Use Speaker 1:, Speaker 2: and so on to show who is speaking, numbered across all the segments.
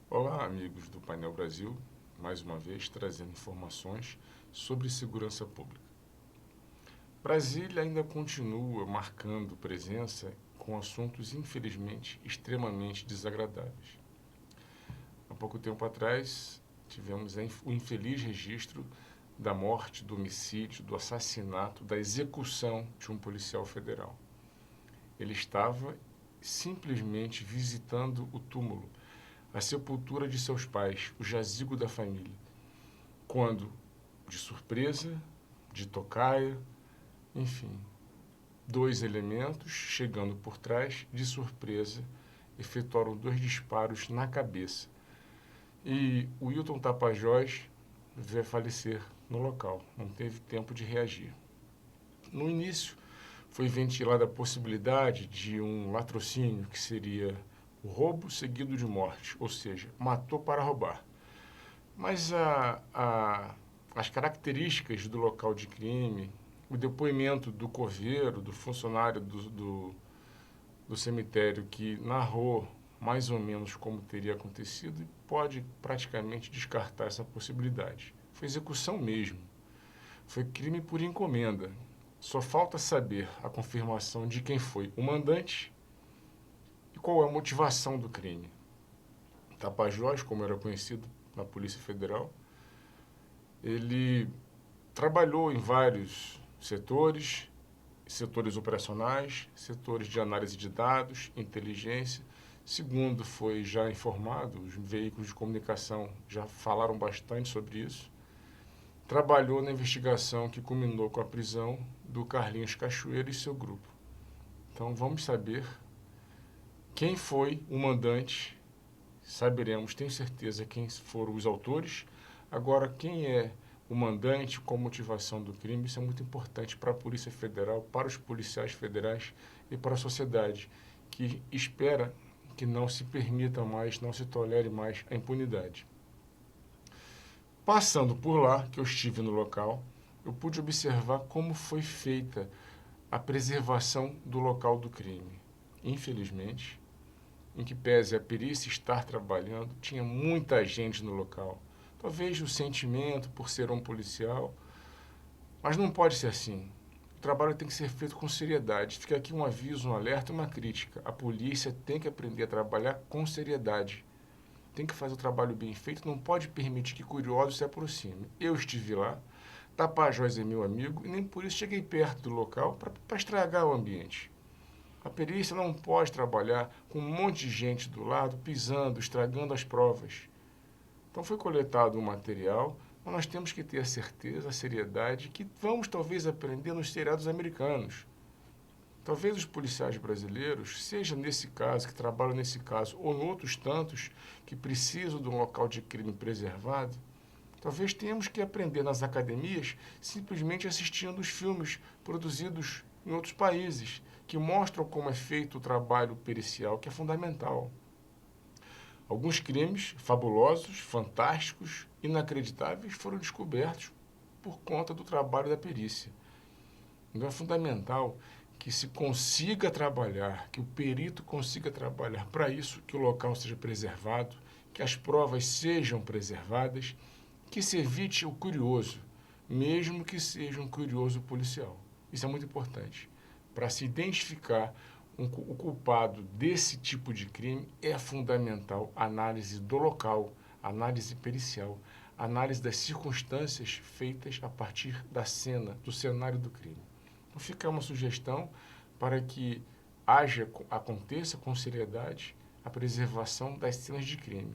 Speaker 1: Olá, amigos do Painel Brasil, mais uma vez trazendo informações sobre segurança pública. Brasília ainda continua marcando presença com assuntos, infelizmente, extremamente desagradáveis. Há pouco tempo atrás, tivemos o infeliz registro da morte, do homicídio, do assassinato, da execução de um policial federal. Ele estava simplesmente visitando o túmulo, a sepultura de seus pais, o jazigo da família, quando, de surpresa, de tocaia, enfim, dois elementos chegando por trás, de surpresa, efetuaram 2 disparos na cabeça. E o Wilton Tapajós veio a falecer no local, não teve tempo de reagir. No início, foi ventilada a possibilidade de um latrocínio, que seria o roubo seguido de morte, ou seja, matou para roubar. Mas as características do local de crime, o depoimento do coveiro, do funcionário do cemitério, que narrou mais ou menos como teria acontecido, pode praticamente descartar essa possibilidade. Foi execução mesmo. Foi crime por encomenda. Só falta saber a confirmação de quem foi o mandante e qual é a motivação do crime. Tapajós, como era conhecido na Polícia Federal, ele trabalhou em vários setores, setores operacionais, setores de análise de dados, inteligência. Segundo foi já informado, os veículos de comunicação já falaram bastante sobre isso. Trabalhou na investigação que culminou com a prisão do Carlinhos Cachoeira e seu grupo. Então vamos saber quem foi o mandante, saberemos, tenho certeza, quem foram os autores. Agora, quem é o mandante, qual a motivação do crime, isso é muito importante para a Polícia Federal, para os policiais federais e para a sociedade, que espera que não se permita mais, não se tolere mais a impunidade. Passando por lá, que eu estive no local, eu pude observar como foi feita a preservação do local do crime. Infelizmente, em que pese a perícia estar trabalhando, tinha muita gente no local. Talvez o sentimento por ser um policial, mas não pode ser assim. O trabalho tem que ser feito com seriedade. Fica aqui um aviso, um alerta e uma crítica. A polícia tem que aprender a trabalhar com seriedade. Tem que fazer o trabalho bem feito, não pode permitir que curiosos se aproximem. Eu estive lá, Tapajós é meu amigo, e nem por isso cheguei perto do local para estragar o ambiente. A perícia não pode trabalhar com um monte de gente do lado, pisando, estragando as provas. Então foi coletado um material, mas nós temos que ter a certeza, a seriedade, que vamos talvez aprender nos seriados americanos. Talvez os policiais brasileiros, seja nesse caso, que trabalham nesse caso, ou em outros tantos que precisam de um local de crime preservado, talvez tenhamos que aprender nas academias simplesmente assistindo os filmes produzidos em outros países, que mostram como é feito o trabalho pericial, que é fundamental. Alguns crimes fabulosos, fantásticos, inacreditáveis foram descobertos por conta do trabalho da perícia. Então é fundamental que se consiga trabalhar, que o perito consiga trabalhar para isso, que o local seja preservado, que as provas sejam preservadas, que se evite o curioso, mesmo que seja um curioso policial. Isso é muito importante. Para se identificar o culpado desse tipo de crime, é fundamental a análise do local, análise pericial, análise das circunstâncias feitas a partir da cena, do cenário do crime. Então fica uma sugestão para que aconteça com seriedade a preservação das cenas de crime.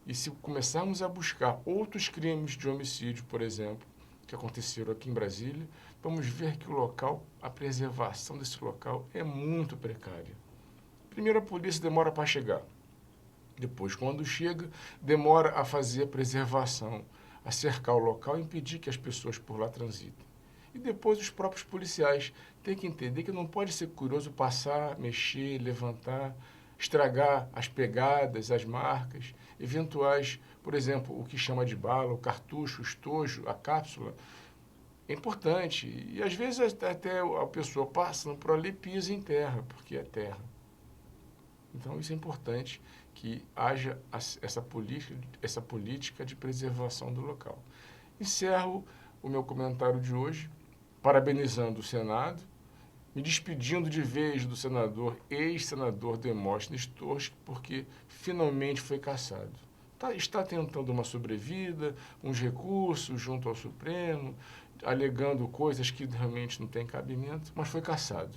Speaker 1: E se começarmos a buscar outros crimes de homicídio, por exemplo, que aconteceram aqui em Brasília, vamos ver que o local, a preservação desse local é muito precária. Primeiro, a polícia demora para chegar. Depois, quando chega, demora a fazer a preservação, a cercar o local e impedir que as pessoas por lá transitem. E depois os próprios policiais têm que entender que não pode ser curioso passar, mexer, levantar, estragar as pegadas, as marcas, eventuais, por exemplo, o que chama de bala, o cartucho, o estojo, a cápsula. É importante. E às vezes até a pessoa passando por ali pisa em terra, porque é terra. Então, isso é importante que haja essa política de preservação do local. Encerro o meu comentário de hoje, parabenizando o Senado, me despedindo de vez do ex-senador Demóstenes Torres, porque finalmente foi cassado. Está tentando uma sobrevida, uns recursos junto ao Supremo, alegando coisas que realmente não têm cabimento, mas foi cassado.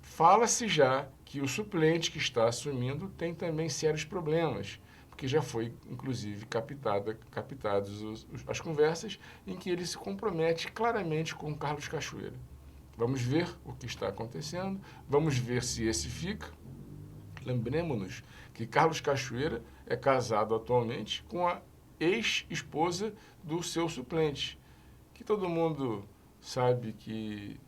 Speaker 1: Fala-se já que o suplente que está assumindo tem também sérios problemas, porque já foi, inclusive, captadas as conversas em que ele se compromete claramente com Carlos Cachoeira. Vamos ver o que está acontecendo, vamos ver se esse fica. Lembremos-nos que Carlos Cachoeira é casado atualmente com a ex-esposa do seu suplente, que todo mundo sabe que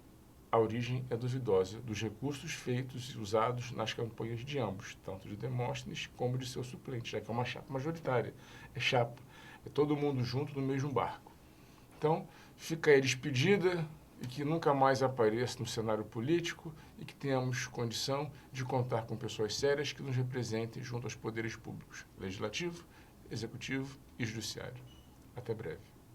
Speaker 1: a origem é duvidosa dos recursos feitos e usados nas campanhas de ambos, tanto de Demóstenes como de seu suplente, já que é uma chapa majoritária. É chapa, é todo mundo junto no mesmo barco. Então, fica aí a despedida e que nunca mais apareça no cenário político e que tenhamos condição de contar com pessoas sérias que nos representem junto aos poderes públicos, legislativo, executivo e judiciário. Até breve.